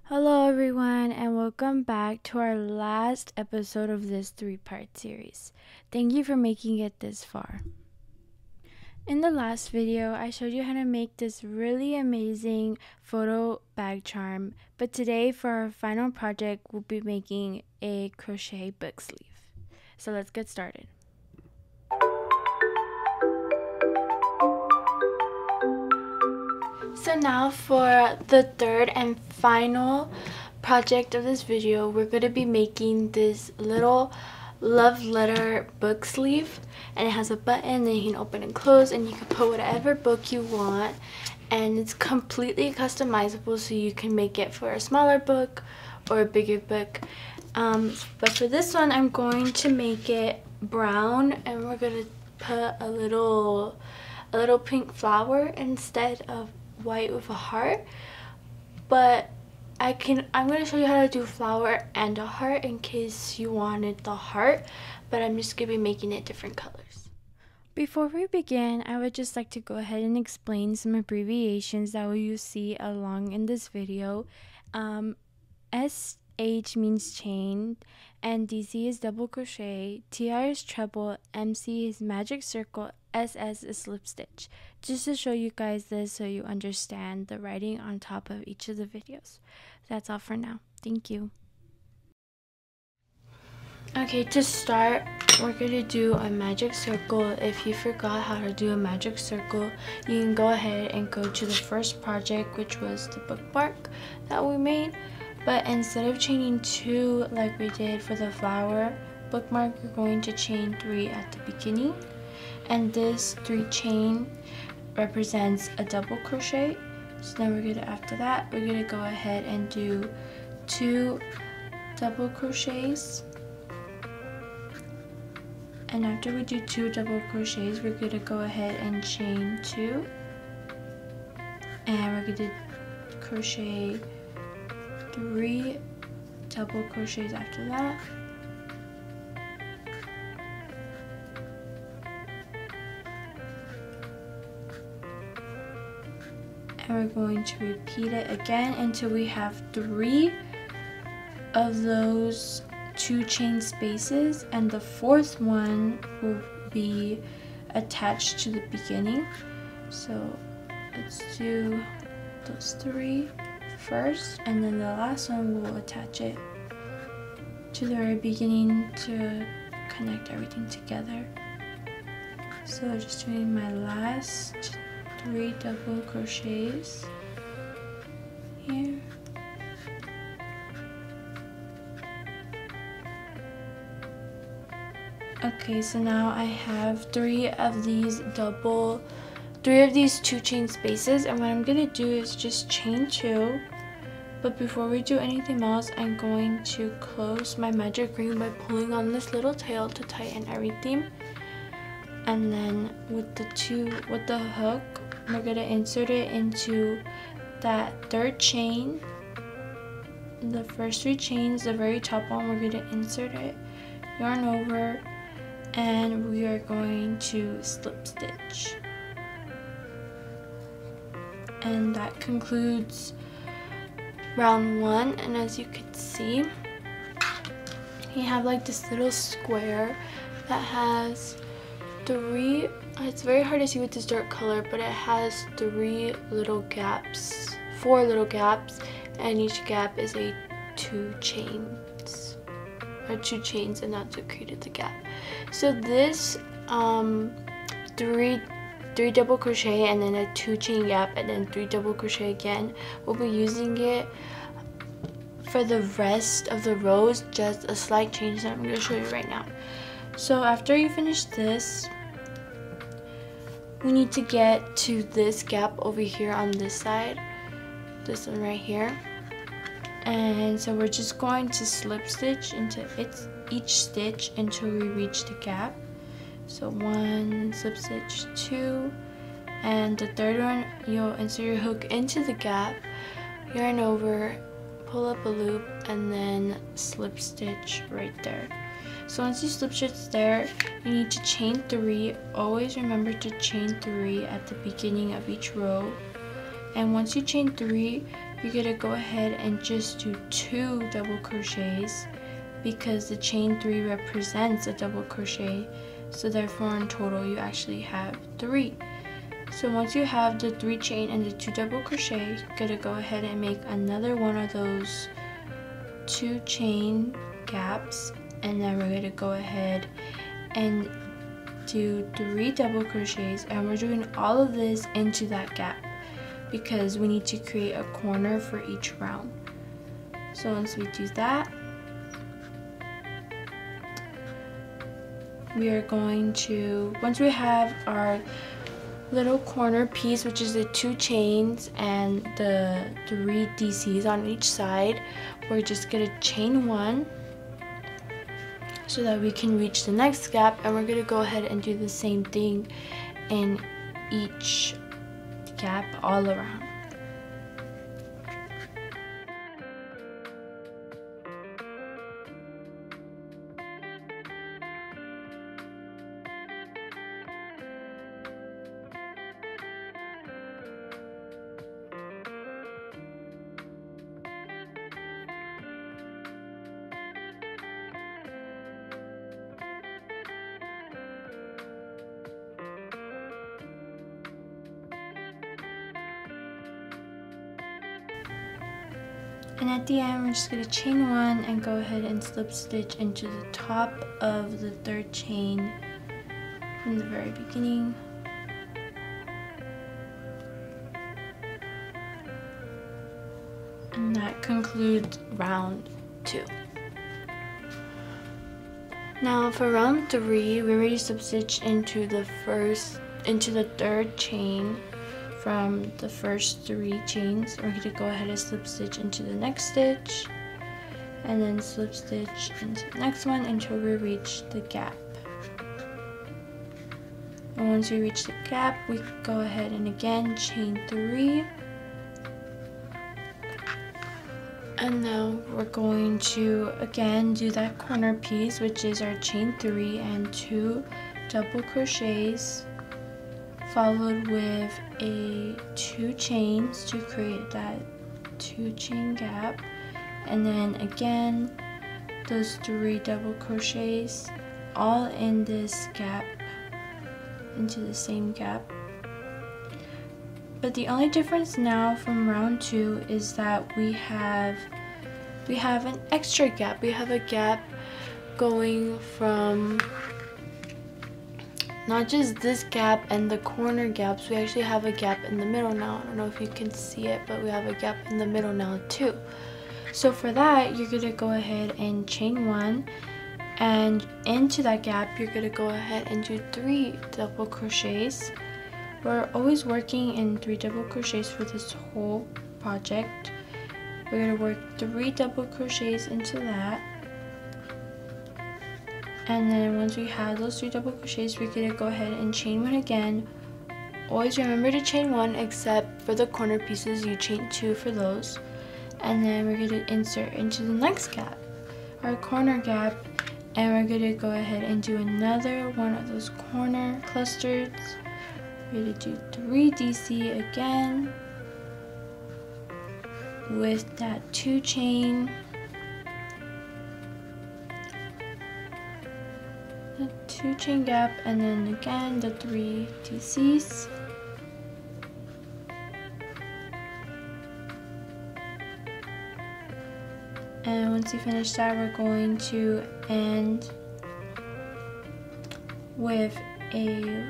Hello everyone and welcome back to our last episode of this 3-part series. Thank you for making it this far. In the last video, I showed you how to make this really amazing photo bag charm, but today for our final project, we'll be making a crochet book sleeve. So let's get started. So now for the third and final project of this video, we're going to be making this little love letter book sleeve, and it has a button that you can open and close, and you can put whatever book you want, and it's completely customizable, so you can make it for a smaller book or a bigger book. But for this one, I'm going to make it brown, and we're going to put a little pink flower instead of white with a heart. But I'm going to show you how to do flower and a heart in case you wanted the heart, but I'm just going to be making it different colors. Before we begin, I would just like to go ahead and explain some abbreviations that you see along in this video. SH means chain, and DC is double crochet, TR is treble, MC is magic circle, SS is slip stitch. Just to show you guys this so you understand the writing on top of each of the videos. That's all for now. Thank you. Okay, to start, we're going to do a magic circle. If you forgot how to do a magic circle, you can go ahead and go to the first project, which was the bookmark that we made. But instead of chaining 2 like we did for the flower bookmark, you're going to chain 3 at the beginning. And this 3 chain represents a double crochet. So then we're gonna, after that, we're gonna go ahead and do 2 double crochets. And after we do 2 double crochets, we're gonna go ahead and chain 2. And we're gonna crochet 3 double crochets after that. And we're going to repeat it again until we have 3 of those 2 chain spaces, and the 4th one will be attached to the beginning. So let's do those 3 first, and then the last one will attach it to the very beginning to connect everything together. So just doing my last 3 double crochets here. Okay, so now I have 3 of these 2 chain spaces, and what I'm gonna do is just chain 2. But before we do anything else, I'm going to close my magic ring by pulling on this little tail to tighten everything. And then with the hook, we're gonna insert it into that 3rd chain. The first 3 chains, the very top one, we're gonna insert it, yarn over, and we are going to slip stitch. And that concludes round 1. And as you can see, you have like this little square that has 3, it's very hard to see with this dark color, but it has 4 little gaps, and each gap is a 2 chains, and that's what created the gap. So this 3 double crochet and then a 2 chain gap and then 3 double crochet again, we'll be using it for the rest of the rows, just a slight change that I'm going to show you right now. So after you finish this, we need to get to this gap over here on this side, this one right here. And so we're just going to slip stitch into each stitch until we reach the gap. So 1 slip stitch, 2, and the 3rd one, you'll insert your hook into the gap, yarn over, pull up a loop, and then slip stitch right there. So once you slip stitch there, you need to chain 3. Always remember to chain 3 at the beginning of each row. And once you chain 3, you're gonna go ahead and just do 2 double crochets because the chain 3 represents a double crochet, so therefore in total you actually have 3. So once you have the 3 chain and the 2 double crochet, you're gonna go ahead and make another one of those 2 chain gaps, and then we're gonna go ahead and do 3 double crochets, and we're doing all of this into that gap because we need to create a corner for each round. So once we do that, we are going to, once we have our little corner piece, which is the 2 chains and the 3 DCs on each side, we're just gonna chain 1 so that we can reach the next gap, and we're gonna go ahead and do the same thing in each gap all around. And at the end, we're just going to chain 1 and go ahead and slip stitch into the top of the 3rd chain from the very beginning. And that concludes round 2. Now for round 3, we already slip stitched into the 3rd chain from the first 3 chains. We're going to go ahead and slip stitch into the next stitch, and then slip stitch into the next one until we reach the gap. And once we reach the gap, we go ahead and again chain 3. And now we're going to again do that corner piece, which is our chain 3 and 2 double crochets, followed with a 2 chains to create that 2 chain gap, and then again those 3 double crochets all in this gap, into the same gap. But the only difference now from round 2 is that we have an extra gap. We have a gap going from not just this gap and the corner gaps, we actually have a gap in the middle now. I don't know if you can see it, but we have a gap in the middle now too. So for that, you're gonna go ahead and chain 1, and into that gap, you're gonna go ahead and do 3 double crochets. We're always working in 3 double crochets for this whole project. We're gonna work 3 double crochets into that. And then once we have those 3 double crochets, we're gonna go ahead and chain 1 again. Always remember to chain 1, except for the corner pieces, you chain 2 for those. And then we're gonna insert into the next gap, our corner gap, and we're gonna go ahead and do another one of those corner clusters. We're gonna do 3 DC again with that 2 chain. The 2 chain gap, and then again the 3 DCs. And once you finish that, we're going to end with a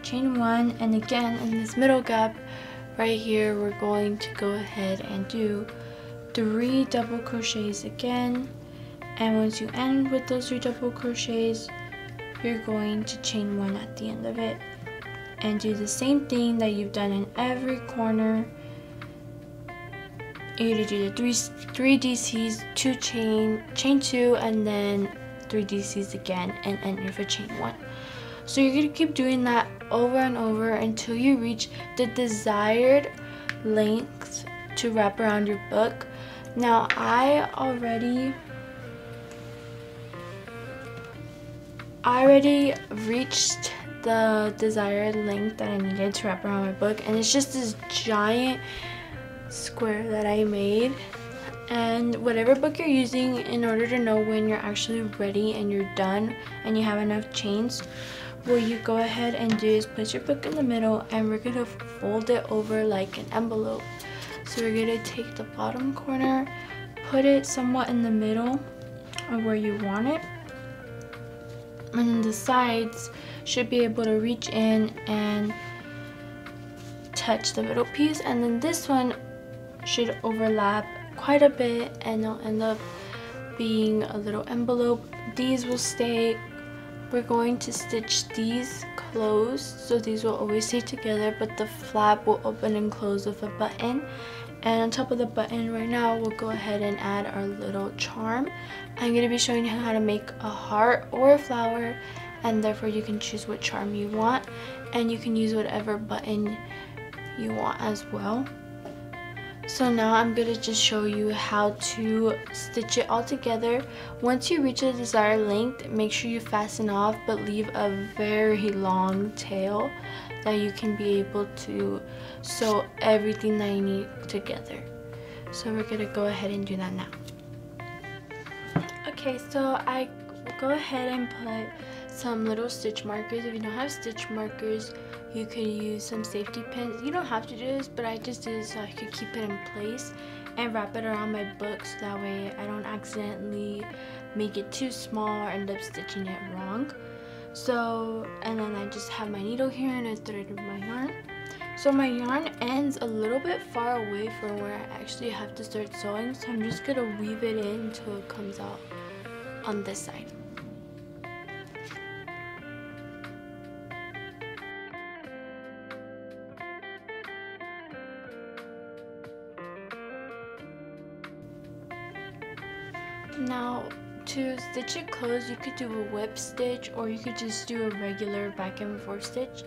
chain 1, and again in this middle gap right here, we're going to go ahead and do 3 double crochets again. And once you end with those 3 double crochets, you're going to chain 1 at the end of it and do the same thing that you've done in every corner. You're gonna do the 3 DCs, 2 chain 2, and then 3 DCs again, and end with a chain 1. So you're gonna keep doing that over and over until you reach the desired length to wrap around your book. Now I already reached the desired length that I needed to wrap around my book, and it's just this giant square that I made. And whatever book you're using, in order to know when you're actually ready and you're done and you have enough chains, what you go ahead and do is put your book in the middle, and we're gonna fold it over like an envelope. So we're gonna take the bottom corner, put it somewhat in the middle of where you want it, and then the sides should be able to reach in and touch the middle piece, and then this one should overlap quite a bit and it'll end up being a little envelope. These will stay. We're going to stitch these closed, so these will always stay together, but the flap will open and close with a button. And on top of the button right now, we'll go ahead and add our little charm. I'm going to be showing you how to make a heart or a flower, and therefore you can choose what charm you want, and you can use whatever button you want as well. So now I'm going to just show you how to stitch it all together. Once you reach a desired length, make sure you fasten off, but leave a very long tail that you can be able to sew everything that you need together. So we're going to go ahead and do that now. Okay, so I will go ahead and put some little stitch markers. If you don't have stitch markers, you could use some safety pins. You don't have to do this, but I just did it so I could keep it in place and wrap it around my book, so that way I don't accidentally make it too small or end up stitching it wrong. So, and then I just have my needle here and I threaded my yarn. So my yarn ends a little bit far away from where I actually have to start sewing, so I'm just gonna weave it in until it comes out on this side. Now, to stitch it closed, you could do a whip stitch, or you could just do a regular back and forth stitch.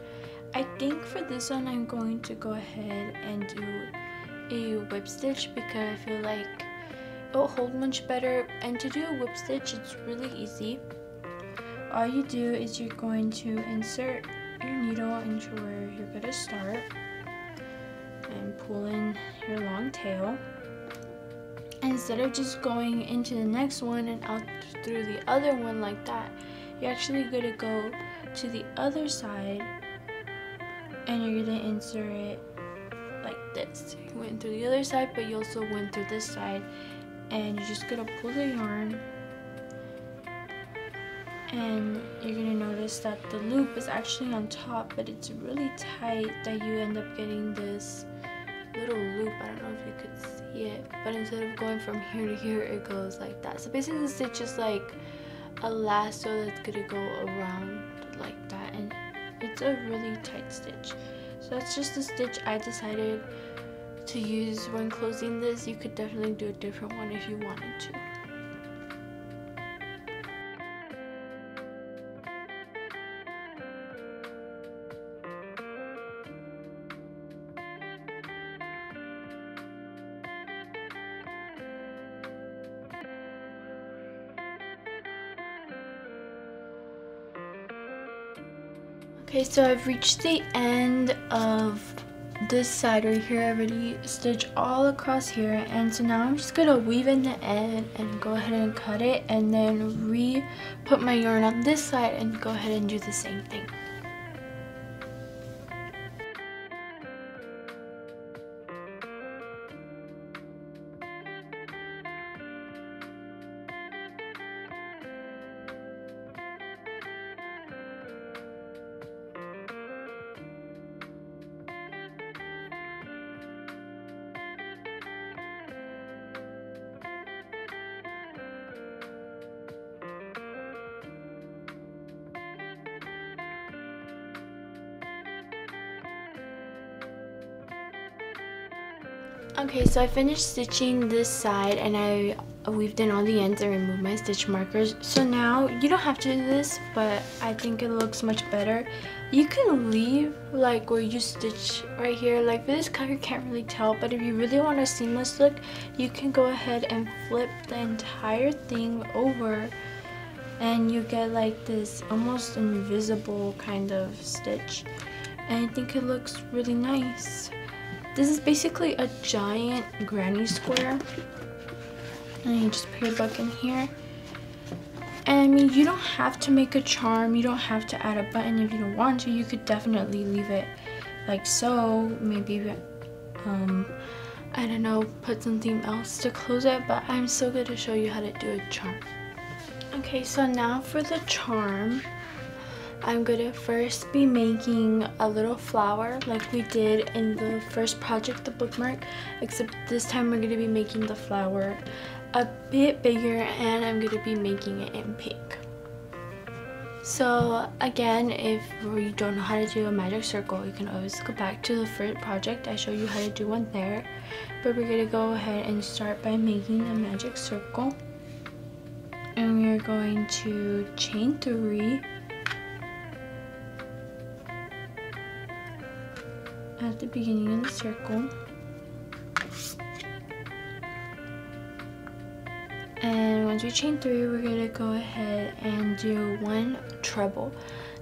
I think for this one I'm going to go ahead and do a whip stitch because I feel like it will hold much better. And to do a whip stitch, it's really easy. All you do is you're going to insert your needle into where you're going to start and pull in your long tail. Instead of just going into the next one and out through the other one like that, you're actually going to go to the other side and you're going to insert it like this. You went through the other side, but you also went through this side, and you're just going to pull the yarn, and you're going to notice that the loop is actually on top, but it's really tight that you end up getting this little loop. I don't know if you could see it, but instead of going from here to here, it goes like that. So basically the stitch is like a lasso that's gonna go around like that, and it's a really tight stitch. So that's just the stitch I decided to use when closing this. You could definitely do a different one if you wanted to. Okay, so I've reached the end of this side right here. I already stitched all across here, and so now I'm just gonna weave in the end and go ahead and cut it, and then re-put my yarn on this side and go ahead and do the same thing. Okay, so I finished stitching this side and I weaved in all the ends and removed my stitch markers. So now you don't have to do this, but I think it looks much better. You can leave like where you stitch right here. Like for this cut, you can't really tell, but if you really want a seamless look, you can go ahead and flip the entire thing over and you get like this almost invisible kind of stitch, and I think it looks really nice. This is basically a giant granny square. And you just put your book in here. And I mean, you don't have to make a charm. You don't have to add a button if you don't want to. You could definitely leave it like so. Maybe, I don't know, put something else to close it. But I'm still going to show you how to do a charm. Okay, so now for the charm. I'm going to first be making a little flower like we did in the first project, the bookmark, except this time we're going to be making the flower a bit bigger, and I'm going to be making it in pink. So again, if you don't know how to do a magic circle, you can always go back to the first project. I show you how to do one there, but we're going to go ahead and start by making a magic circle, and we're going to chain 3 at the beginning of the circle, and once we chain 3, we're going to go ahead and do 1 treble.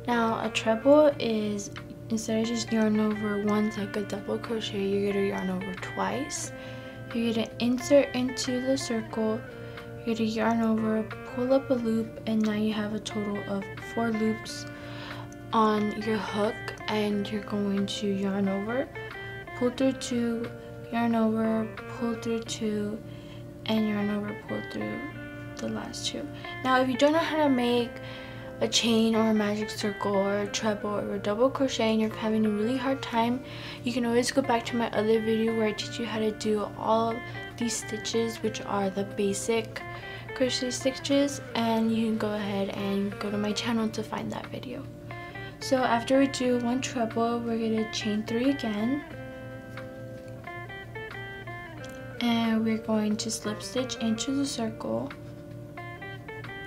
Now a treble is, instead of just yarn over once like a double crochet, you're going to yarn over twice. You're going to insert into the circle, you're going to yarn over, pull up a loop, and now you have a total of 4 loops on your hook, and you're going to yarn over, pull through 2, yarn over, pull through 2, and yarn over, pull through the last 2. Now if you don't know how to make a chain or a magic circle or a treble or a double crochet and you're having a really hard time, you can always go back to my other video where I teach you how to do all these stitches, which are the basic crochet stitches, and you can go ahead and go to my channel to find that video. So after we do 1 treble, we're going to chain 3 again, and we're going to slip stitch into the circle.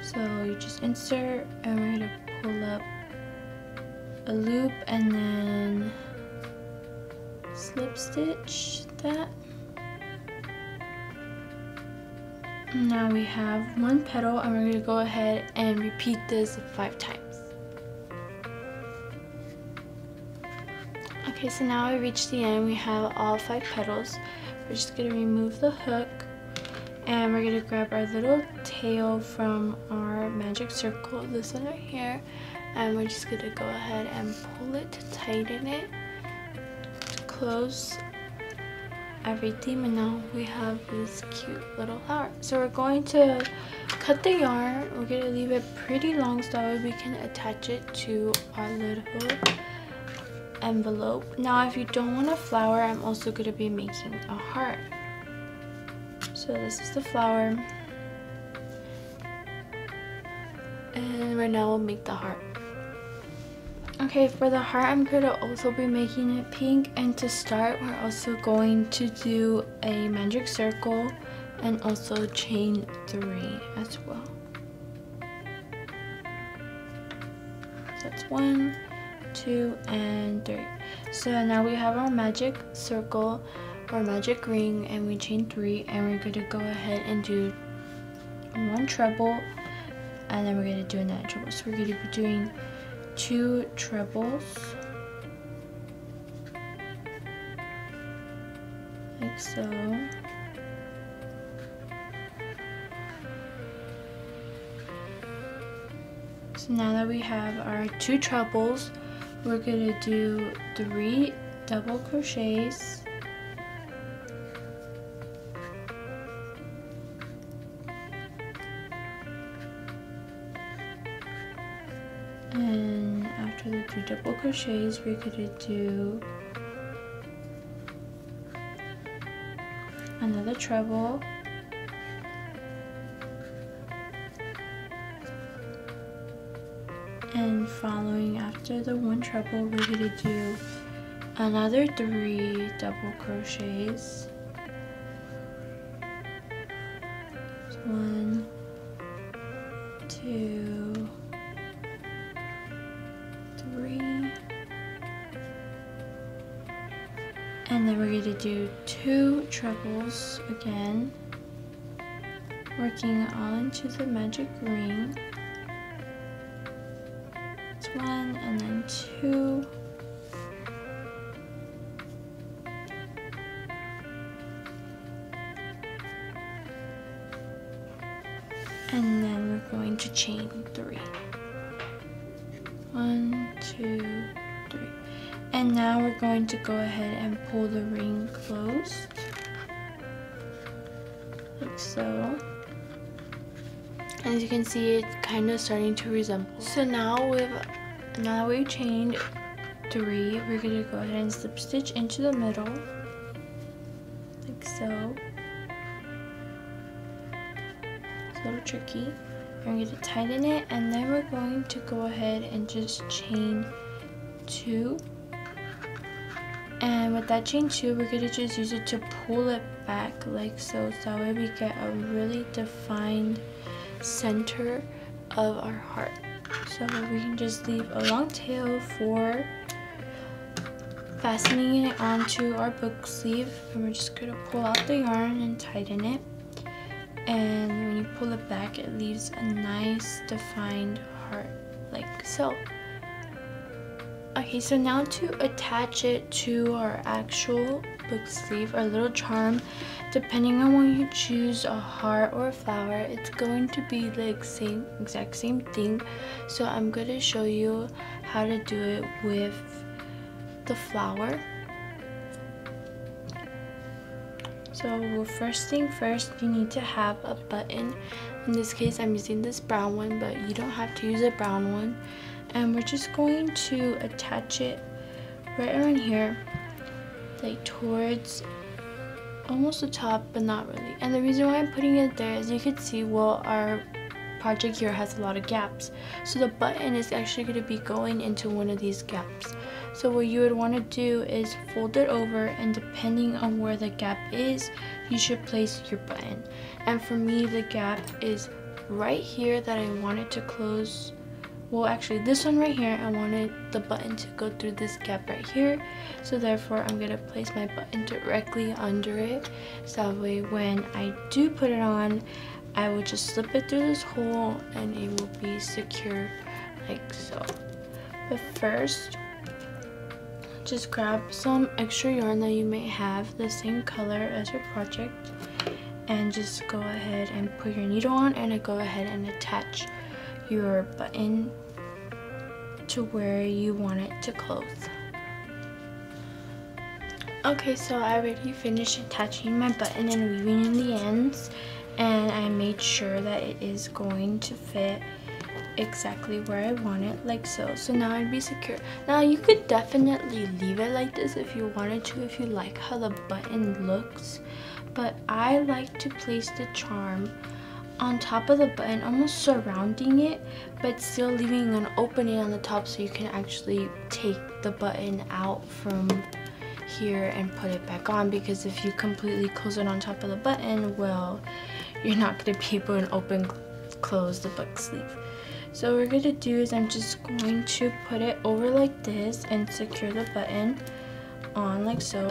So you just insert, and we're going to pull up a loop and then slip stitch that. Now we have 1 petal, and we're going to go ahead and repeat this 5 times. Okay, so now we reached the end. We have all 5 petals. We're just going to remove the hook, and we're going to grab our little tail from our magic circle, this one right here, and we're just going to go ahead and pull it to tighten it, to close everything, and now we have this cute little flower. So we're going to cut the yarn. We're going to leave it pretty long so that way we can attach it to our little envelope. Now if you don't want a flower, I'm also going to be making a heart. So this is the flower, and right now we'll make the heart. Okay, for the heart I'm going to also be making it pink, and to start we're also going to do a magic circle and also chain 3 as well. So that's 1, 2, and 3. So now we have our magic circle or magic ring, and we chain 3, and we're going to go ahead and do 1 treble, and then we're going to do another treble. So we're going to be doing 2 trebles like so. So now that we have our 2 trebles, we're going to do 3 double crochets, and after the 3 double crochets we're going to do another treble, and following after the 1 treble we're going to do another 3 double crochets. 1, 2, 3, and then we're going to do 2 trebles again, working all into the magic ring. It's 1 and then 2, and then we're going to chain 3. 1, 2, 3. And now we're going to go ahead and pull the ring closed, like so. As you can see, it's kind of starting to resemble. So now we've chained 3, we're gonna go ahead and slip stitch into the middle, like so. It's a little tricky. We're going to tighten it, and then we're going to go ahead and just chain 2. And with that chain 2, we're going to just use it to pull it back like so. So that way we get a really defined center of our heart. So we can just leave a long tail for fastening it onto our book sleeve. And we're just going to pull out the yarn and tighten it. And when you pull it back, it leaves a nice defined heart like so. Okay, so now to attach it to our actual book sleeve, our little charm, depending on when you choose a heart or a flower, it's going to be the exact same thing. So I'm going to show you how to do it with the flower. So first thing first, you need to have a button. In this case, I'm using this brown one, but you don't have to use a brown one. And we're just going to attach it right around here, like towards almost the top, but not really. And the reason why I'm putting it there, as you can see, well, our project here has a lot of gaps. So the button is actually going to be going into one of these gaps. So what you would want to do is fold it over, and depending on where the gap is, you should place your button. And for me, the gap is right here that I wanted to close. Well, actually this one right here, I wanted the button to go through this gap right here. So therefore I'm going to place my button directly under it. So that way when I do put it on, I will just slip it through this hole and it will be secure like so. But first, just grab some extra yarn that you may have the same color as your project, and just go ahead and put your needle on and go ahead and attach your button to where you want it to close. Okay, so I already finished attaching my button and weaving in the ends, and I made sure that it is going to fit exactly where I want it, like so. So now it'd be secure. Now you could definitely leave it like this if you wanted to, if you like how the button looks, but I like to place the charm on top of the button, almost surrounding it, but still leaving an opening on the top so you can actually take the button out from here and put it back on, because if you completely close it on top of the button, well, you're not going to be able to close the book sleeve. So what we're going to do is I'm just going to put it over like this and secure the button on like so,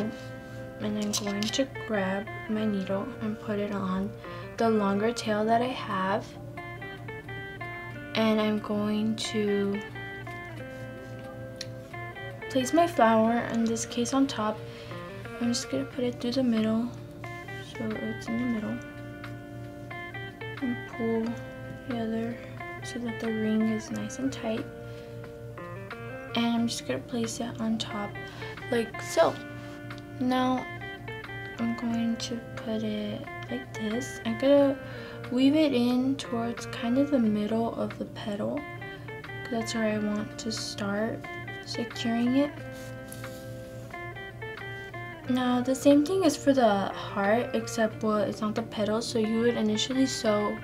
and I'm going to grab my needle and put it on the longer tail that I have, and I'm going to place my flower, in this case on top. I'm just going to put it through the middle so it's in the middle, and pull the other so that the ring is nice and tight, and I'm just going to place it on top like so. Now I'm going to put it like this. I'm going to weave it in towards kind of the middle of the petal, because that's where I want to start securing it. Now the same thing is for the heart, except well, it's not the petal, so you would initially sew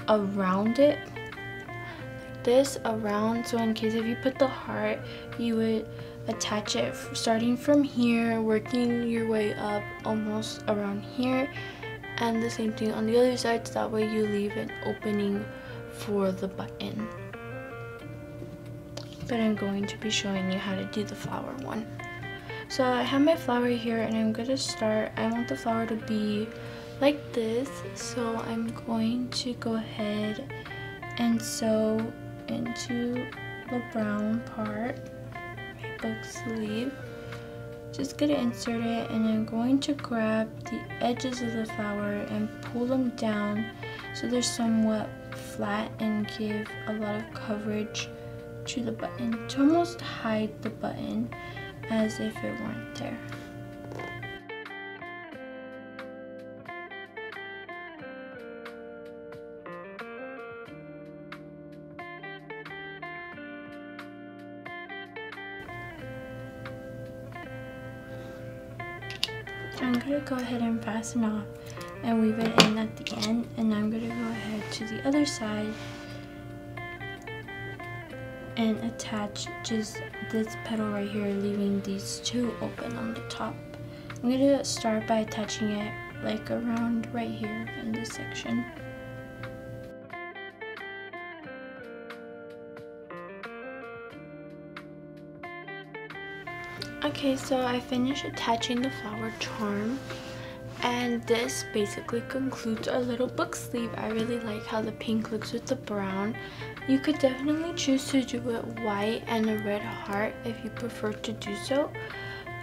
around it like this, around. So in case if you put the heart, you would attach it starting from here, working your way up almost around here, and the same thing on the other side, so that way you leave an opening for the button. But I'm going to be showing you how to do the flower one. So I have my flower here, and I'm going to start, I want the flower to be like this, so I'm going to go ahead and sew into the brown part, my book sleeve. Just going to insert it, and I'm going to grab the edges of the flower and pull them down so they're somewhat flat and give a lot of coverage to the button to almost hide the button as if it weren't there. I'm going to go ahead and fasten off and weave it in at the end, and I'm going to go ahead to the other side and attach just this petal right here, leaving these two open on the top. I'm going to start by attaching it like around right here in this section. Okay, so I finished attaching the flower charm, and this basically concludes our little book sleeve. I really like how the pink looks with the brown. You could definitely choose to do it white and a red heart if you prefer to do so.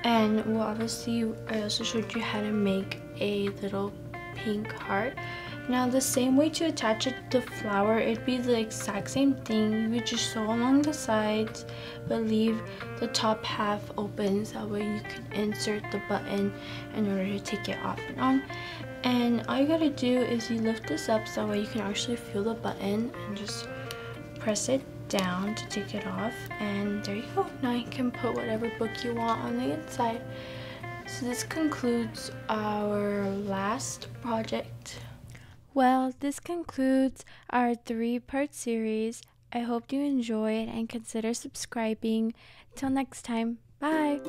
And well, obviously I also showed you how to make a little pink heart. Now the same way to attach it to the flower, it'd be the exact same thing. You would just sew along the sides but leave the top half open, so that way you can insert the button in order to take it off and on. And all you gotta do is you lift this up so that way you can actually feel the button and just press it down to take it off, and there you go. Now you can put whatever book you want on the inside. So this concludes our last project. Well, this concludes our 3-part series. I hope you enjoyed and consider subscribing. Till next time, bye!